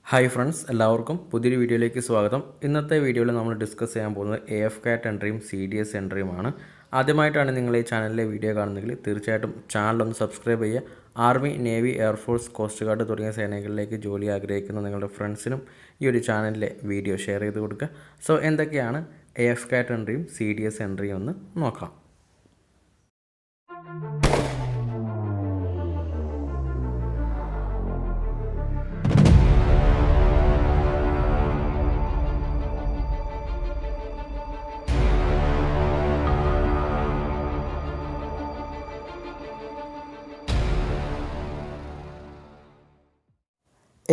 Hi friends, എല്ലാവർക്കും പുതിയൊരു വീഡിയോയിലേക്ക് സ്വാഗതം. ഇന്നത്തെ വീഡിയോയിൽ നമ്മൾ ഡിസ്കസ് ചെയ്യാൻ പോകുന്നത് AF-CAT എൻട്രിയും CDS എൻട്രിയുമാണ്. ആദ്യമായിട്ടാണ് നിങ്ങൾ ഈ ചാനലിലെ വീഡിയോ കാണുന്നതെങ്കിൽ തീർച്ചയായിട്ടും ചാനലൊന്ന് സബ്സ്ക്രൈബ് ചെയ്യുക. Army, navy, air force, coast guard തുടങ്ങിയ സേനകളിലേക്ക് ജോലി ആഗ്രഹിക്കുന്ന നിങ്ങളുടെ ഫ്രണ്ട്സിനും ഈ ഒരു ചാനലിലെ വീഡിയോ ഷെയർ ചെയ്ത് കൊടുക്കുക. സോ എന്തൊക്കെയാണ് AF-CAT എൻട്രിയും CDS എൻട്രിയും എന്ന് നോക്കാം.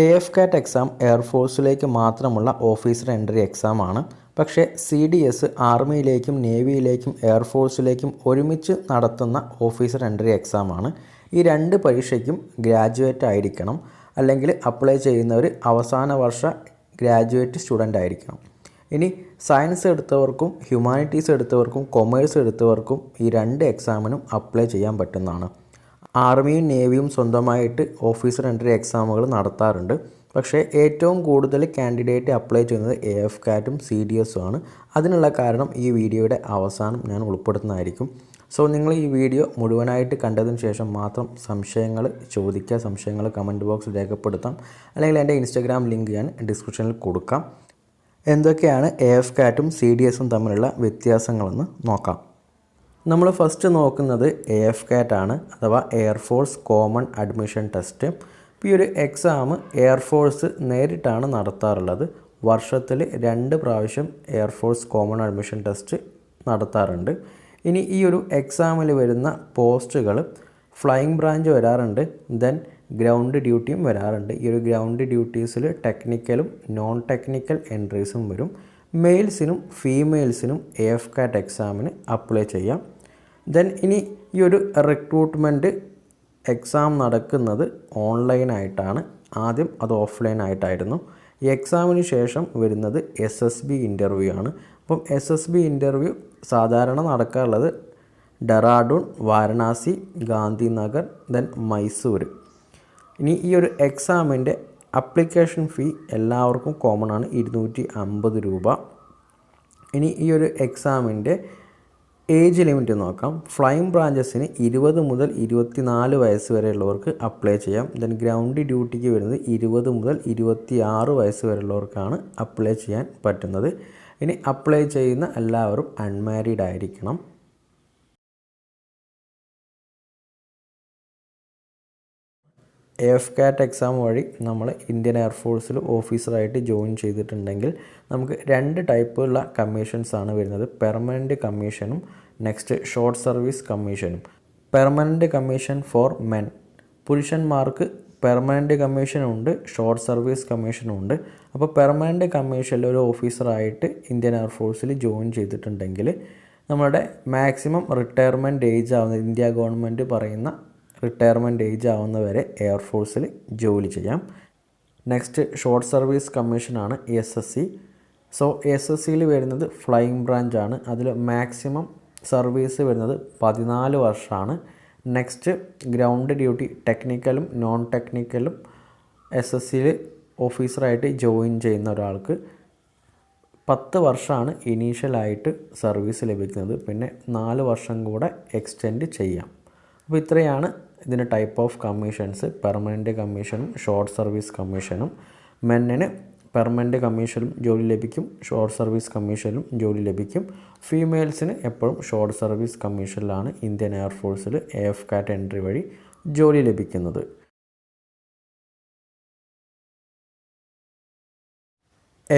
AF-CAT എക്സാം എയർഫോഴ്സിലേക്ക് മാത്രമുള്ള ഓഫീസർ എൻട്രി എക്സാമാണ്. പക്ഷേ CDS ആർമിയിലേക്കും നേവിയിലേക്കും എയർഫോഴ്സിലേക്കും ഒരുമിച്ച് നടത്തുന്ന ഓഫീസർ എൻട്രി എക്സാമാണ്. ഈ രണ്ട് പരീക്ഷയ്ക്കും ഗ്രാജുവേറ്റ് ആയിരിക്കണം, അല്ലെങ്കിൽ അപ്ലൈ ചെയ്യുന്നവർ അവസാന വർഷ ഗ്രാജുവേറ്റ് സ്റ്റുഡൻ്റ് ആയിരിക്കണം. ഇനി സയൻസ് എടുത്തവർക്കും ഹ്യൂമാനിറ്റീസ് എടുത്തവർക്കും കൊമേഴ്സ് എടുത്തവർക്കും ഈ രണ്ട് എക്സാമിനും അപ്ലൈ ചെയ്യാൻ പറ്റുന്നതാണ്. ആർമിയും നേവിയും സ്വന്തമായിട്ട് ഓഫീസർ എൻട്രി എക്സാമുകൾ നടത്താറുണ്ട്. പക്ഷേ ഏറ്റവും കൂടുതൽ കാൻഡിഡേറ്റ് അപ്ലൈ ചെയ്യുന്നത് AF-CATും CDSും ആണ്. അതിനുള്ള കാരണം ഈ വീഡിയോയുടെ അവസാനം ഞാൻ ഉൾപ്പെടുത്തുന്നതായിരിക്കും. സോ നിങ്ങൾ ഈ വീഡിയോ മുഴുവനായിട്ട് കണ്ടതിന് ശേഷം മാത്രം സംശയങ്ങൾ ചോദിക്കുക, സംശയങ്ങൾ കമൻറ്റ് ബോക്സിൽ രേഖപ്പെടുത്താം, അല്ലെങ്കിൽ എൻ്റെ ഇൻസ്റ്റാഗ്രാം ലിങ്ക് ഞാൻ ഡിസ്ക്രിപ്ഷനിൽ കൊടുക്കാം. എന്തൊക്കെയാണ് AF-CATും CDSും തമ്മിലുള്ള വ്യത്യാസങ്ങളെന്ന് നോക്കാം. നമ്മൾ ഫസ്റ്റ് നോക്കുന്നത് AF-CAT ആണ്, അഥവാ എയർഫോഴ്സ് കോമൺ അഡ്മിഷൻ ടെസ്റ്റ്. ഈ ഒരു എക്സാം എയർഫോഴ്സ് നേരിട്ടാണ് നടത്താറുള്ളത്. വർഷത്തിൽ 2 പ്രാവശ്യം എയർഫോഴ്സ് കോമൺ അഡ്മിഷൻ ടെസ്റ്റ് നടത്താറുണ്ട്. ഇനി ഈ ഒരു എക്സാമിൽ വരുന്ന പോസ്റ്റുകൾ ഫ്ലൈയിങ് ബ്രാഞ്ച് വരാറുണ്ട്, ദെൻ ഗ്രൗണ്ട് ഡ്യൂട്ടിയും വരാറുണ്ട്. ഈ ഒരു ഗ്രൗണ്ട് ഡ്യൂട്ടീസിൽ ടെക്നിക്കലും നോൺ ടെക്നിക്കൽ എൻട്രീസും വരും. മെയിൽസിനും ഫീമെയിൽസിനും AF-CAT എക്സാമിന് അപ്ലൈ ചെയ്യാം. ദെൻ ഇനി ഈ ഒരു റിക്രൂട്ട്മെൻറ്റ് എക്സാം നടക്കുന്നത് ഓൺലൈനായിട്ടാണ്. ആദ്യം അത് ഓഫ്ലൈൻ ആയിട്ടായിരുന്നു. ഈ എക്സാമിന് ശേഷം വരുന്നത് SSB ഇൻ്റർവ്യൂ ആണ്. അപ്പം SSB ഇൻ്റർവ്യൂ സാധാരണ നടക്കാറുള്ളത് ഡെറാഡൂൺ, വാരണാസി, ഗാന്ധിനഗർ, ദെൻ മൈസൂർ. ഇനി ഈ ഒരു എക്സാമിൻ്റെ അപ്ലിക്കേഷൻ ഫീ എല്ലാവർക്കും കോമൺ ആണ്, 250 രൂപ. ഇനി ഈ ഒരു എക്സാമിൻ്റെ ഏജ് ലിമിറ്റ് നോക്കാം. ഫ്ലൈയിങ് ബ്രാഞ്ചസിന് 20 മുതൽ 24 വയസ്സ് വരെയുള്ളവർക്ക് അപ്ലൈ ചെയ്യാം. ദെൻ ഗ്രൗണ്ട് ഡ്യൂട്ടിക്ക് വരുന്നത് 20 മുതൽ 26 വയസ്സ് വരെയുള്ളവർക്കാണ് അപ്ലൈ ചെയ്യാൻ പറ്റുന്നത്. ഇനി അപ്ലൈ ചെയ്യുന്ന എല്ലാവരും അൺമാരീഡ് ആയിരിക്കണം. AF-CAT എക്സാം വഴി നമ്മൾ ഇന്ത്യൻ എയർഫോഴ്സിൽ ഓഫീസറായിട്ട് ജോയിൻ ചെയ്തിട്ടുണ്ടെങ്കിൽ നമുക്ക് 2 ടൈപ്പുള്ള കമ്മീഷൻസാണ് വരുന്നത്. പെർമനൻറ്റ് കമ്മീഷനും നെക്സ്റ്റ് ഷോർട്ട് സർവീസ് കമ്മീഷനും. പെർമനൻറ്റ് കമ്മീഷൻ ഫോർ മെൻ, പുരുഷന്മാർക്ക് പെർമനൻറ്റ് കമ്മീഷനുണ്ട്, ഷോർട്ട് സർവീസ് കമ്മീഷനുണ്ട്. അപ്പോൾ പെർമനൻറ്റ് കമ്മീഷനിൽ ഒരു ഓഫീസറായിട്ട് ഇന്ത്യൻ എയർഫോഴ്സിൽ ജോയിൻ ചെയ്തിട്ടുണ്ടെങ്കിൽ നമ്മളുടെ മാക്സിമം റിട്ടയർമെൻറ്റ് ഏജ് ആവുന്ന, ഇന്ത്യ ഗവൺമെൻറ് പറയുന്ന റിട്ടയർമെൻറ്റ് ഏജ് ആവുന്നവരെ എയർഫോഴ്സിൽ ജോലി ചെയ്യാം. നെക്സ്റ്റ് ഷോർട്ട് സർവീസ് കമ്മീഷനാണ് SSC. സോ SSCയിൽ വരുന്നത് ഫ്ലൈയിങ് ബ്രാഞ്ചാണ്. അതിൽ മാക്സിമം സർവീസ് വരുന്നത് 14 വർഷമാണ്. നെക്സ്റ്റ് ഗ്രൗണ്ട് ഡ്യൂട്ടി ടെക്നിക്കലും നോൺ ടെക്നിക്കലും SSCയിൽ ഓഫീസറായിട്ട് ജോയിൻ ചെയ്യുന്ന ഒരാൾക്ക് 10 വർഷമാണ് ഇനീഷ്യലായിട്ട് സർവീസ് ലഭിക്കുന്നത്. പിന്നെ 4 വർഷം കൂടെ എക്സ്റ്റെൻഡ് ചെയ്യാം. അപ്പോൾ ഇത്രയാണ് ഇതിൻ്റെ ടൈപ്പ് ഓഫ് കമ്മീഷൻസ്. പെർമനൻറ്റ് കമ്മീഷനും ഷോർട്ട് സർവീസ് കമ്മീഷനും. മെന്നിന് പെർമനൻറ്റ് കമ്മീഷനും ജോലി ലഭിക്കും, ഷോർട്ട് സർവീസ് കമ്മീഷനും ജോലി ലഭിക്കും. ഫീമെയിൽസിന് എപ്പോഴും ഷോർട്ട് സർവീസ് കമ്മീഷനിലാണ് ഇന്ത്യൻ എയർഫോഴ്സിൽ AF-CAT എൻട്രി വഴി ജോലി ലഭിക്കുന്നത്.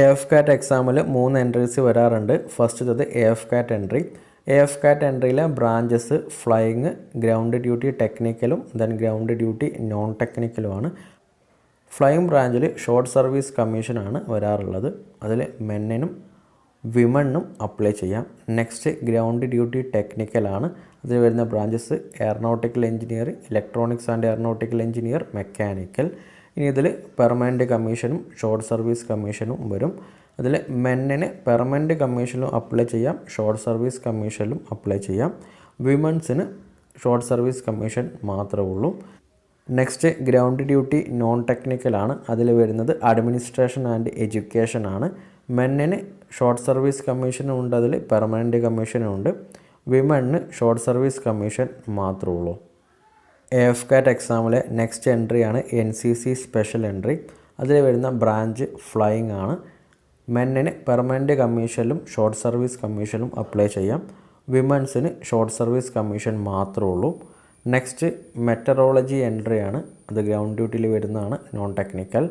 AF-CAT എക്സാമിൽ 3 എൻട്രീസ് വരാറുണ്ട്. ഫസ്റ്റത്തത് AF-CAT എൻട്രി. AF-CAT എൻട്രിയിലെ ബ്രാഞ്ചസ് ഫ്ലൈയിങ്, ഗ്രൗണ്ട് ഡ്യൂട്ടി ടെക്നിക്കലും ദെൻ ഗ്രൗണ്ട് ഡ്യൂട്ടി നോൺ ടെക്നിക്കലുമാണ്. ഫ്ലൈയിങ് ബ്രാഞ്ചിൽ ഷോർട്ട് സർവീസ് കമ്മീഷനാണ് വരാറുള്ളത്. അതിൽ മെന്നിനും വിമണിനും അപ്ലൈ ചെയ്യാം. നെക്സ്റ്റ് ഗ്രൗണ്ട് ഡ്യൂട്ടി ടെക്നിക്കലാണ്. അതിൽ വരുന്ന branches aeronautical engineer, electronics and aeronautical engineer, mechanical. ഇനി ഇതിൽ പെർമനൻറ്റ് കമ്മീഷനും ഷോർട്ട് സർവീസ് കമ്മീഷനും വരും. അതിൽ മെന്നിന് പെർമനൻറ്റ് കമ്മീഷനിലും അപ്ലൈ ചെയ്യാം, ഷോർട്ട് സർവീസ് കമ്മീഷനിലും അപ്ലൈ ചെയ്യാം. വിമൻസിന് ഷോർട്ട് സർവീസ് കമ്മീഷൻ മാത്രമേ ഉള്ളൂ. നെക്സ്റ്റ് ഗ്രൗണ്ട് ഡ്യൂട്ടി നോൺ ടെക്നിക്കലാണ്. അതിൽ വരുന്നത് അഡ്മിനിസ്ട്രേഷൻ ആൻഡ് എഡ്യൂക്കേഷൻ ആണ്. മെന്നിന് ഷോർട്ട് സർവീസ് കമ്മീഷനും ഉണ്ട്, അതിൽ പെർമനൻറ്റ് കമ്മീഷനും ഉണ്ട്. വിമണിന് ഷോർട്ട് സർവീസ് കമ്മീഷൻ മാത്രമേ ഉള്ളൂ. AFCAT എക്സാമിലെ നെക്സ്റ്റ് എൻട്രിയാണ് NCC സ്പെഷ്യൽ എൻട്രി. അതിൽ വരുന്ന ബ്രാഞ്ച് ഫ്ലൈയിങ് ആണ്. മെന്നിന് പെർമനൻറ്റ് കമ്മീഷനിലും ഷോർട്ട് സർവീസ് കമ്മീഷനിലും അപ്ലൈ ചെയ്യാം. വിമൻസിന് ഷോർട്ട് സർവീസ് കമ്മീഷൻ മാത്രമേ ഉള്ളൂ. നെക്സ്റ്റ് മെറ്ററോളജി എൻട്രിയാണ്. അത് ഗ്രൗണ്ട് ഡ്യൂട്ടിയിൽ വരുന്നതാണ്, നോൺ ടെക്നിക്കൽ.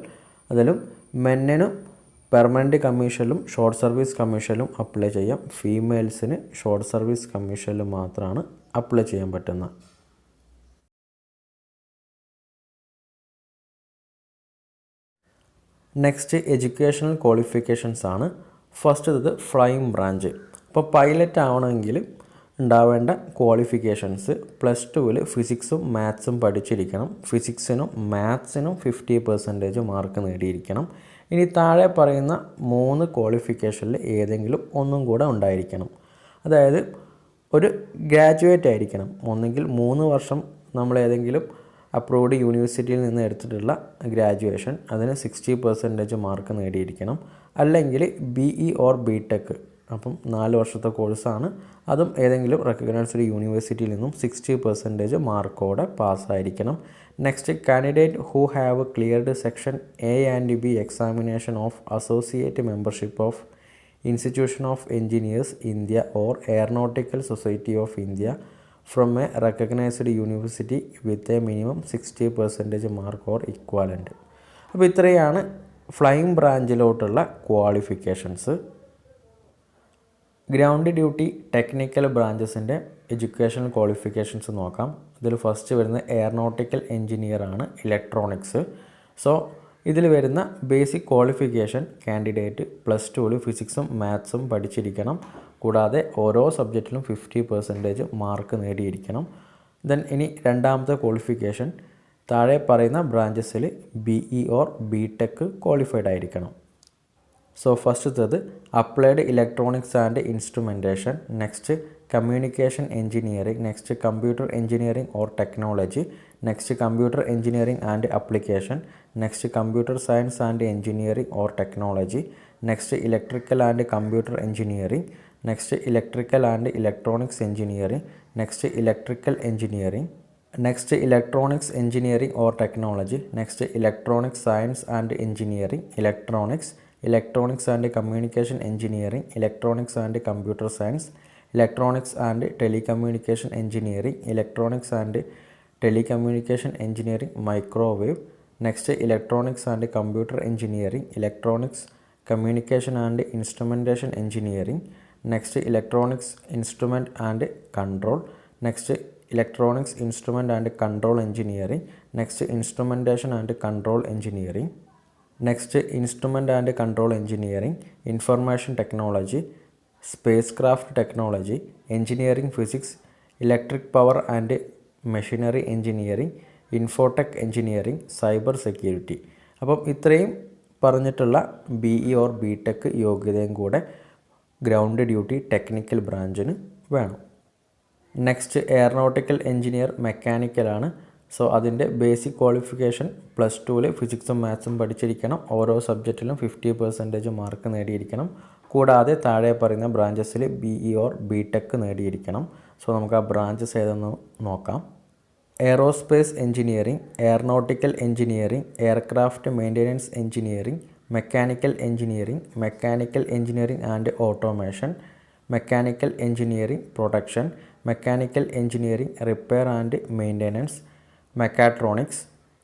അതിലും മെന്നിനും പെർമനൻറ്റ് കമ്മീഷനിലും ഷോർട്ട് സർവീസ് കമ്മീഷനിലും അപ്ലൈ ചെയ്യാം. ഫീമെയിൽസിന് ഷോർട്ട് സർവീസ് കമ്മീഷനിൽ മാത്രമാണ് അപ്ലൈ ചെയ്യാൻ പറ്റുന്നത്. നെക്സ്റ്റ് എഡ്യൂക്കേഷണൽ ക്വാളിഫിക്കേഷൻസ് ആണ്. ഫസ്റ്റ് ഇത് ഫ്ലൈയിങ് ബ്രാഞ്ച്. അപ്പോൾ പൈലറ്റ് ആവണമെങ്കിൽ ഉണ്ടാവേണ്ട ക്വാളിഫിക്കേഷൻസ് +2 ഫിസിക്സും മാത്സും പഠിച്ചിരിക്കണം. ഫിസിക്സിനും മാത്സിനും 50% മാർക്ക് നേടിയിരിക്കണം. ഇനി താഴെ പറയുന്ന 3 ക്വാളിഫിക്കേഷനിൽ ഏതെങ്കിലും ഒന്നും കൂടെ ഉണ്ടായിരിക്കണം. അതായത് ഒരു ഗ്രാജുവേറ്റ് ആയിരിക്കണം. ഒന്നെങ്കിൽ 3 വർഷം നമ്മൾ ഏതെങ്കിലും അപ്രൂവ്ഡ് യൂണിവേഴ്സിറ്റിയിൽ നിന്ന് എടുത്തിട്ടുള്ള ഗ്രാജുവേഷൻ, അതിന് 60% മാർക്ക് നേടിയിരിക്കണം. അല്ലെങ്കിൽ BE ഓർ BTech, അപ്പം 4 വർഷത്തെ കോഴ്സാണ്. അതും ഏതെങ്കിലും റെക്കഗ്നൈസ്ഡ് യൂണിവേഴ്സിറ്റിയിൽ നിന്നും 60% മാർക്കോടെ പാസ്സായിരിക്കണം. Next candidate who have cleared section A and B examination of associate membership of institution of engineers India or aeronautical society of India from a recognised university with a minimum 60% mark or equivalent. അപ്പോൾ ഇത്രയാണ് flying ബ്രാഞ്ചിലോട്ടുള്ള qualifications. Ground duty technical ബ്രാഞ്ചസിൻ്റെ educational qualifications നോക്കാം. ഇതിൽ first വരുന്നത് aeronautical engineer ആണ്, electronics. So ഇതിൽ വരുന്ന ബേസിക് ക്വാളിഫിക്കേഷൻ കാൻഡിഡേറ്റ് +2 ഫിസിക്സും മാത്സും പഠിച്ചിരിക്കണം. കൂടാതെ ഓരോ സബ്ജക്റ്റിലും 50% മാർക്ക് നേടിയിരിക്കണം. ദെൻ ഇനി രണ്ടാമത്തെ ക്വാളിഫിക്കേഷൻ താഴെ പറയുന്ന ബ്രാഞ്ചസിൽ BE ഓർ BTech ക്വാളിഫൈഡ് ആയിരിക്കണം. സോ ഫസ്റ്റത്തത് applied electronics and instrumentation, next communication engineering, next computer engineering or technology, next computer engineering and application, next computer science and engineering or technology, next electrical and computer engineering, next electrical and electronics engineering, next electrical engineering, next electronics engineering or technology, next electronics science and engineering, electronics and communication engineering, electronics and computer science, electronics and telecommunication engineering, electronics and telecommunication engineering microwave, next electronics and computer engineering, electronics communication and instrumentation engineering, next electronics instrument and control, next electronics instrument and control engineering, next instrumentation and control engineering, next instrument and control engineering, information technology, space craft technology, engineering physics, electric power and machinery engineering, Infotech engineering, cyber security. അപ്പം ഇത്രയും പറഞ്ഞിട്ടുള്ള BE or BTech യോഗ്യതയും കൂടെ ground duty technical ബ്രാഞ്ചിന് വേണം. Next aeronautical engineer മെക്കാനിക്കലാണ്. So അതിൻ്റെ basic qualification +2 ഫിസിക്സും മാത്സും പഠിച്ചിരിക്കണം. ഓരോ സബ്ജക്റ്റിലും 50% മാർക്ക് നേടിയിരിക്കണം. കൂടാതെ താഴെ പറയുന്ന ബ്രാഞ്ചസിൽ BE ഓർ BTech നേടിയിരിക്കണം. സോ നമുക്ക് ആ ബ്രാഞ്ചസ് ഏതെന്ന് നോക്കാം. Aerospace engineering, aeronautical engineering, aircraft maintenance engineering, mechanical engineering and automation, mechanical engineering production, mechanical engineering repair and maintenance, mechatronics,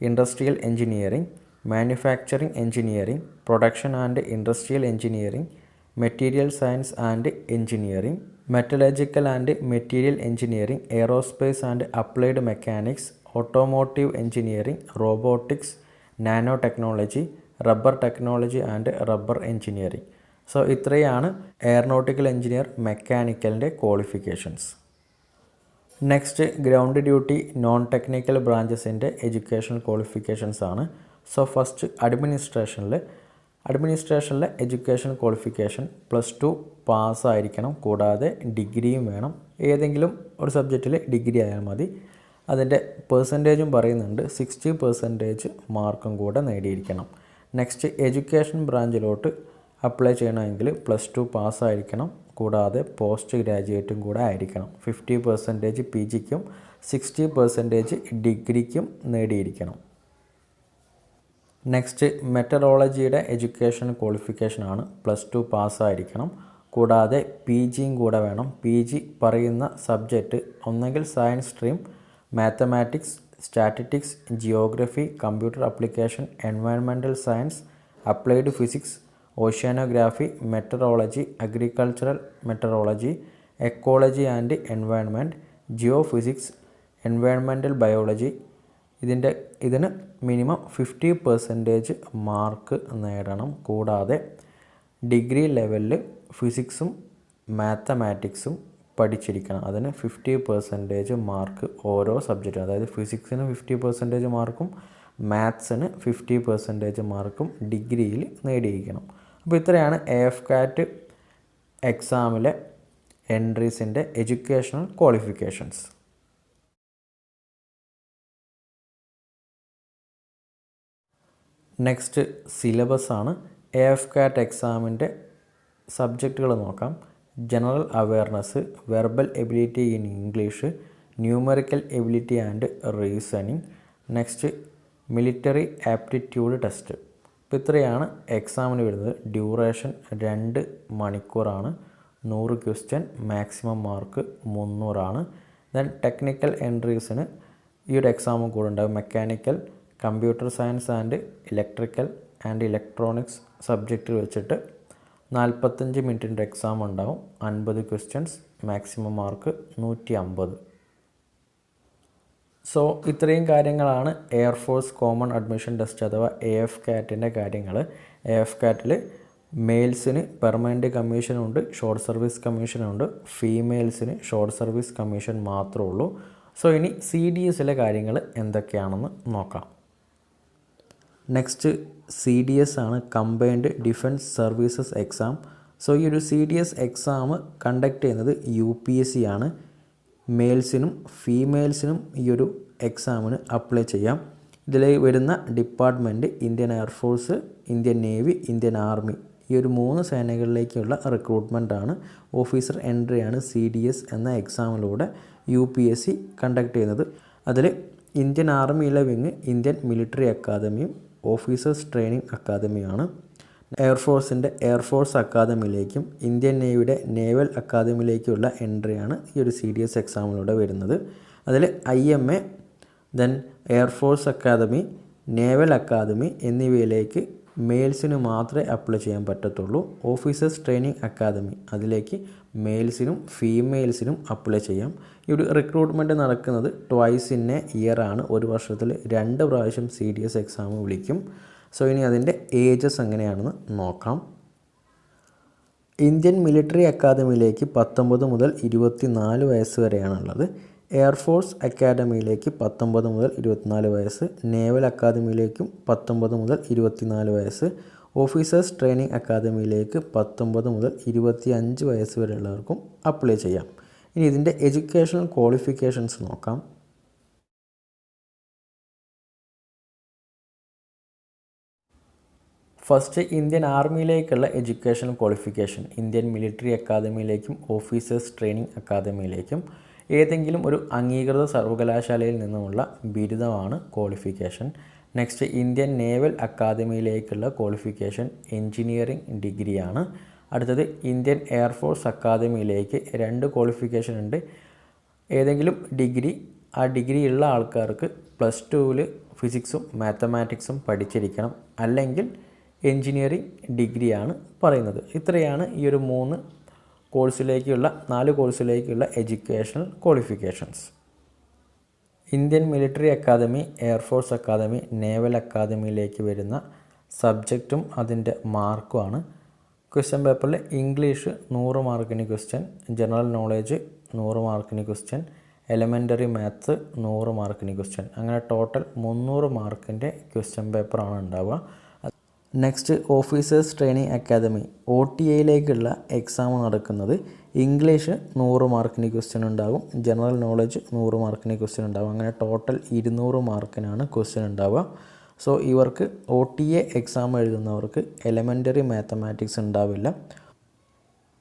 industrial engineering, manufacturing engineering, production and industrial engineering, material science and engineering, metallurgical and material engineering, aerospace and applied mechanics, automotive engineering, robotics, nano technology, rubber technology and rubber engineering. So ഇത്രയാണ് aeronautical engineer മെക്കാനിക്കലിൻ്റെ qualifications. Next ground duty non technical ബ്രാഞ്ചസിൻ്റെ educational qualifications ആണ്. So first അഡ്മിനിസ്ട്രേഷനിലെ education qualification +2 പാസ്സായിരിക്കണം. കൂടാതെ ഡിഗ്രിയും വേണം. ഏതെങ്കിലും ഒരു സബ്ജക്റ്റിൽ ഡിഗ്രി ആയാൽ മതി. അതിൻ്റെ പെർസെൻറ്റേജും പറയുന്നുണ്ട്. 60% മാർക്കും കൂടെ നേടിയിരിക്കണം. നെക്സ്റ്റ് എഡ്യൂക്കേഷൻ ബ്രാഞ്ചിലോട്ട് അപ്ലൈ ചെയ്യണമെങ്കിൽ +2 പാസ്സായിരിക്കണം. കൂടാതെ പോസ്റ്റ് ഗ്രാജുവേറ്റും കൂടെ ആയിരിക്കണം. 50% PGക്കും 60% ഡിഗ്രിക്കും നേടിയിരിക്കണം. നെക്സ്റ്റ് മെറ്ററോളജിയുടെ എഡ്യൂക്കേഷൻ ക്വാളിഫിക്കേഷനാണ് +2 പാസ്സായിരിക്കണം. കൂടാതെ PGയും കൂടെ വേണം. PG പറയുന്ന സബ്ജക്റ്റ് ഒന്നെങ്കിൽ science stream, mathematics, statistics, geography, computer application, environmental science, applied physics, oceanography, meteorology, agricultural meteorology, ecology and environment, geophysics, environmental biology. ഇതിന് മിനിമം 50% മാർക്ക് നേടണം. കൂടാതെ ഡിഗ്രി ലെവലിൽ ഫിസിക്സും മാത്തമാറ്റിക്സും പഠിച്ചിരിക്കണം. അതിന് 50% മാർക്ക് ഓരോ സബ്ജക്റ്റും, അതായത് ഫിസിക്സിന് 50% മാർക്കും മാത്സിന് 50% മാർക്കും ഡിഗ്രിയിൽ നേടിയിരിക്കണം. അപ്പോൾ ഇത്രയാണ് AFCAT എക്സാമിലെ എൻട്രീസിൻ്റെ എഡ്യൂക്കേഷണൽ ക്വാളിഫിക്കേഷൻസ്. നെക്സ്റ്റ് സിലബസാണ്. AFCAT എക്സാമിൻ്റെ സബ്ജക്റ്റുകൾ നോക്കാം. General awareness, verbal ability in English, numerical ability and reasoning. Next military aptitude test. അപ്പോൾ ഇത്രയാണ് എക്സാമിന് വരുന്നത്. ഡ്യൂറേഷൻ 2 മണിക്കൂറാണ്. 100 question, maximum mark 300 then technical എൻട്രീസിന് ഈ ഒരു എക്സാമും കൂടെ ഉണ്ടാകും. Mechanical, computer science and electrical and electronics subject വെച്ചിട്ട് 45 മിനിറ്റിൻ്റെ എക്സാം ഉണ്ടാവും. 50 ക്വസ്റ്റ്യൻസ്, മാക്സിമം മാർക്ക് 150. സോ ഇത്രയും കാര്യങ്ങളാണ് എയർഫോഴ്സ് കോമൺ അഡ്മിഷൻ ടെസ്റ്റ് അഥവാ AFCATൻ്റെ കാര്യങ്ങൾ. AFCATൽ മെയിൽസിന് പെർമനൻറ്റ് കമ്മീഷനുണ്ട്, ഷോർട്ട് സർവീസ് കമ്മീഷനുണ്ട്. ഫീമെയിൽസിന് ഷോർട്ട് സർവീസ് കമ്മീഷൻ മാത്രമേ ഉള്ളൂ. സോ ഇനി CDSലെ കാര്യങ്ങൾ എന്തൊക്കെയാണെന്ന് നോക്കാം. നെക്സ്റ്റ് CDS ആണ്, combined defence services exam. So ഈ ഒരു CDS എക്സാം കണ്ടക്ട് ചെയ്യുന്നത് UPSC ആണ്. മെയിൽസിനും ഫീമെയിൽസിനും ഈ ഒരു എക്സാമിന് അപ്ലൈ ചെയ്യാം. ഇതിൽ വരുന്ന department Indian air force, Indian navy, Indian army, ഈ ഒരു 3 സേനകളിലേക്കുള്ള റിക്രൂട്ട്മെൻറ്റാണ്. ഓഫീസർ എൻട്രിയാണ് CDS എന്ന എക്സാമിലൂടെ UPSC കണ്ടക്ട് ചെയ്യുന്നത്. അതിൽ ഇന്ത്യൻ ആർമിയിലെ വിങ് ഇന്ത്യൻ മിലിറ്ററി അക്കാദമിയും ഓഫീസേഴ്സ് ട്രെയിനിങ് അക്കാദമിയാണ്. എയർഫോഴ്സിൻ്റെ എയർഫോഴ്സ് അക്കാദമിയിലേക്കും ഇന്ത്യൻ നേവിയുടെ നേവൽ അക്കാദമിയിലേക്കുള്ള എൻട്രിയാണ് ഈ ഒരു CDS എക്സാമിലൂടെ വരുന്നത്. അതിൽ IMA, then air force academy, naval academy എന്നിവയിലേക്ക് മെയിൽസിന് മാത്രമേ അപ്ലൈ ചെയ്യാൻ പറ്റത്തുള്ളൂ. ഓഫീസേഴ്സ് ട്രെയിനിങ് അക്കാദമി, അതിലേക്ക് മെയിൽസിനും ഫീമെയിൽസിനും അപ്ലൈ ചെയ്യാം. ഈ ഒരു റിക്രൂട്ട്മെൻറ്റ് നടക്കുന്നത് ട്വൈസ് ഇൻ എ ഇയർ ആണ്. ഒരു വർഷത്തിൽ 2 പ്രാവശ്യം CDS എക്സാം വിളിക്കും. സോ ഇനി അതിൻ്റെ ഏജസ് എങ്ങനെയാണെന്ന് നോക്കാം. ഇന്ത്യൻ മിലിറ്ററി അക്കാദമിയിലേക്ക് 19 മുതൽ 24 വയസ്സ് വരെയാണുള്ളത്. എയർഫോഴ്സ് അക്കാദമിയിലേക്ക് 19 മുതൽ 24 വയസ്സ്, നേവൽ അക്കാദമിയിലേക്കും 19 മുതൽ 24 വയസ്സ്, ഓഫീസേഴ്സ് ട്രെയിനിങ് അക്കാദമിയിലേക്ക് 19 മുതൽ 25 വയസ്സ് വരെയുള്ളവർക്കും അപ്ലൈ ചെയ്യാം. ഇനി ഇതിൻ്റെ എഡ്യൂക്കേഷണൽ ക്വാളിഫിക്കേഷൻസ് നോക്കാം. ഫസ്റ്റ് ഇന്ത്യൻ ആർമിയിലേക്കുള്ള എഡ്യൂക്കേഷണൽ ക്വാളിഫിക്കേഷൻ ഇന്ത്യൻ മിലിറ്ററി അക്കാദമിയിലേക്കും ഓഫീസേഴ്സ് ട്രെയിനിങ് അക്കാദമിയിലേക്കും ഏതെങ്കിലും ഒരു അംഗീകൃത സർവകലാശാലയിൽ നിന്നുമുള്ള ബിരുദമാണ് ക്വാളിഫിക്കേഷൻ. നെക്സ്റ്റ് ഇന്ത്യൻ നേവൽ അക്കാദമിയിലേക്കുള്ള ക്വാളിഫിക്കേഷൻ എൻജിനീയറിംഗ് ഡിഗ്രിയാണ്. അടുത്തത് ഇന്ത്യൻ എയർഫോഴ്സ് അക്കാദമിയിലേക്ക് 2 ക്വാളിഫിക്കേഷൻ ഉണ്ട്. ഏതെങ്കിലും ഡിഗ്രി, ആ ഡിഗ്രി ഉള്ള ആൾക്കാർക്ക് +2ൽ ഫിസിക്സും മാത്തമാറ്റിക്സും പഠിച്ചിരിക്കണം, അല്ലെങ്കിൽ എൻജിനീയറിംഗ് ഡിഗ്രിയാണ് പറയുന്നത്. ഇത്രയാണ് ഈ ഒരു 4 കോഴ്സിലേക്കുള്ള educational qualifications. Indian military academy, air force academy, naval അക്കാദമിയിലേക്ക് വരുന്ന സബ്ജക്റ്റും അതിൻ്റെ മാർക്കുമാണ്. ക്വസ്റ്റ്യൻ പേപ്പറിൽ ഇംഗ്ലീഷ് 100 മാർക്കിന് ക്വസ്റ്റ്യൻ, ജനറൽ നോളേജ് 100 മാർക്കിന് ക്വസ്റ്റ്യൻ, എലമെൻ്ററി മാത്സ് 100 മാർക്കിന് ക്വസ്റ്റ്യൻ, അങ്ങനെ ടോട്ടൽ 300 മാർക്കിൻ്റെ ക്വസ്റ്റ്യൻ പേപ്പറാണ് ഉണ്ടാവുക. Next officers training academy OTA exam നടക്കുന്നത്. ഇംഗ്ലീഷ് 100 മാർക്കിന് ക്വസ്റ്റ്യൻ ഉണ്ടാകും, ജനറൽ നോളജ് 100 മാർക്കിന് ക്വസ്റ്റ്യൻ ഉണ്ടാകും. അങ്ങനെ ടോട്ടൽ 200 മാർക്കിനാണ് ക്വസ്റ്റ്യൻ ഉണ്ടാവുക. സോ ഇവർക്ക് OTA എക്സാം എഴുതുന്നവർക്ക് എലമെൻ്ററി മാത്തമാറ്റിക്സ് ഉണ്ടാവില്ല.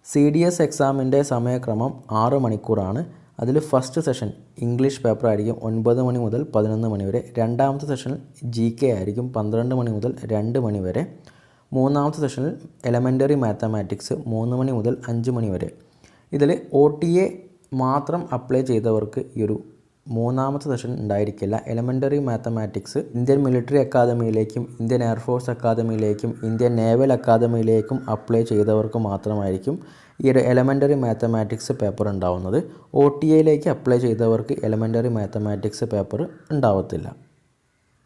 CDS എക്സാമിൻ്റെ സമയക്രമം 6 മണിക്കൂറാണ്. അതിൽ ഫസ്റ്റ് സെഷൻ ഇംഗ്ലീഷ് പേപ്പർ ആയിരിക്കും 9 മണി മുതൽ 11 മണി വരെ. രണ്ടാമത്തെ സെഷനിൽ GK ആയിരിക്കും 12 മണി മുതൽ 2 മണി വരെ. മൂന്നാമത്തെ സെഷനിൽ എലമെൻ്ററി മാത്തമാറ്റിക്സ് 3 മണി മുതൽ 5 മണി വരെ. ഇതിൽ OTA മാത്രം അപ്ലൈ ചെയ്തവർക്ക് ഈ ഒരു മൂന്നാമത്തെ സെഷൻ ഉണ്ടായിരിക്കില്ല. എലമെൻ്ററി മാത്തമാറ്റിക്സ് ഇന്ത്യൻ മിലിറ്ററി അക്കാദമിയിലേക്കും ഇന്ത്യൻ എയർഫോഴ്സ് അക്കാദമിയിലേക്കും ഇന്ത്യൻ നേവൽ അക്കാദമിയിലേക്കും അപ്ലൈ ചെയ്തവർക്ക് മാത്രമായിരിക്കും ഈ ഒരു എലമെൻ്ററി മാത്തമാറ്റിക്സ് പേപ്പർ ഉണ്ടാവുന്നത്. OTA അപ്ലൈ ചെയ്തവർക്ക് എലമെൻ്ററി മാത്തമാറ്റിക്സ് പേപ്പർ ഉണ്ടാവത്തില്ല.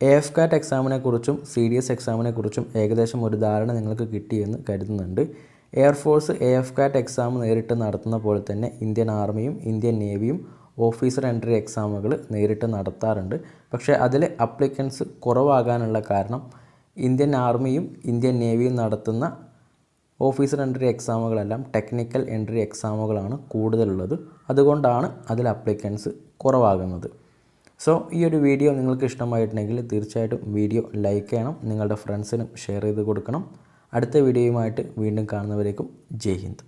AFCAT എക്സാമിനെ കുറിച്ചും CDS എക്സാമിനെ കുറിച്ചും ഏകദേശം ഒരു ധാരണ നിങ്ങൾക്ക് കിട്ടിയെന്ന് കരുതുന്നുണ്ട്. എയർഫോഴ്സ് AFCAT എക്സാം നേരിട്ട് നടത്തുന്ന പോലെ തന്നെ ഇന്ത്യൻ ആർമിയും ഇന്ത്യൻ നേവിയും ഓഫീസർ എൻട്രി എക്സാമുകൾ നേരിട്ട് നടത്താറുണ്ട്. പക്ഷേ അതിൽ അപ്ലിക്കൻസ് കുറവാകാനുള്ള കാരണം ഇന്ത്യൻ ആർമിയും ഇന്ത്യൻ നേവിയും നടത്തുന്ന ഓഫീസർ എൻട്രി എക്സാമുകളെല്ലാം ടെക്നിക്കൽ എൻട്രി എക്സാമുകളാണ് കൂടുതലുള്ളത്. അതുകൊണ്ടാണ് അതിൽ അപ്ലിക്കൻസ് കുറവാകുന്നത്. സോ ഈ ഒരു വീഡിയോ നിങ്ങൾക്ക് ഇഷ്ടമായിട്ടുണ്ടെങ്കിൽ തീർച്ചയായിട്ടും വീഡിയോ ലൈക്ക് ചെയ്യണം, നിങ്ങളുടെ ഫ്രണ്ട്സിനും ഷെയർ ചെയ്ത് കൊടുക്കണം. അടുത്ത വീഡിയോയുമായിട്ട് വീണ്ടും കാണുന്നവരേക്കും ജയ് ഹിന്ദ്.